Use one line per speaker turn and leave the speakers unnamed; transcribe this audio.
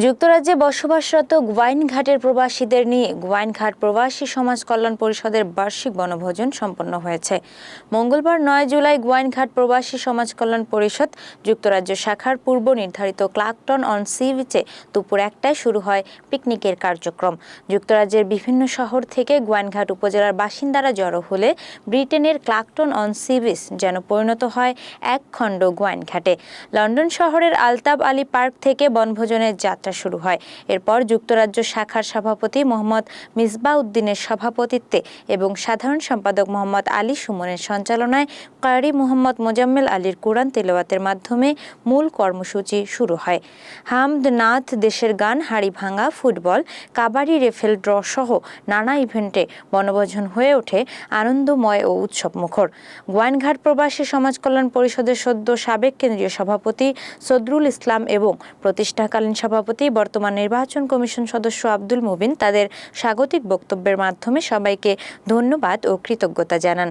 যুক্তরাজ্যে বসবাসরত গোয়াইনঘাটের প্রবাসীদের নিয়ে গোয়াইনঘাট প্রবাসী সমাজ কল্যাণ পরিষদের বার্ষিক বনভোজন সম্পন্ন হয়েছে। মঙ্গলবার ৯ জুলাই গোয়াইনঘাট প্রবাসী সমাজ কল্যাণ পরিষদ যুক্তরাজ্য শাখার পূর্ব নির্ধারিত ক্লাকটন অন সি বিচে দুপুর ১টায় শুরু হয় পিকনিকের কার্যক্রম। যুক্তরাজ্যের বিভিন্ন শহর থেকে গোয়াইনঘাট উপজেলার বাসিন্দারা জড়ো হলে ব্রিটেনের ক্লাকটন অন সি বিচ যেন পরিণত হয় এক খণ্ড গোয়াইনঘাটে। লন্ডন শহরের আলতাব আলী পার্ক থেকে বনভোজনের যাত্রা শুরু হয়। এরপর যুক্তরাজ্য শাখার সভাপতি মোহাম্মদ মিসবাউদ্দিনের সভাপতিত্বে এবং সাধারণ সম্পাদক মোহাম্মদ আলী সুমনের সঞ্চালনায় কারি মোহাম্মদ মোজাম্মেল আলীর কোরআন তেলাওয়াতের মাধ্যমে মূল কর্মসূচি শুরু হয়। হামদ, নাথ, দেশের গান, হাড়ি ভাঙা, ফুটবল, কাবাডি, রেফেল ড্র সহ নানা ইভেন্টে বনভোজন হয়ে ওঠে আনন্দময় ও উৎসবমুখর। গোয়াইনঘাট প্রবাসী সমাজ কল্যাণ পরিষদের সদ্য সাবেক কেন্দ্রীয় সভাপতি সদরুল ইসলাম এবং প্রতিষ্ঠাকালীন সভাপতি বর্তমান নির্বাচন কমিশন সদস্য আব্দুল মুবিন তাদের স্বাগতিক বক্তব্যের মাধ্যমে সবাইকে ধন্যবাদ ও কৃতজ্ঞতা জানান।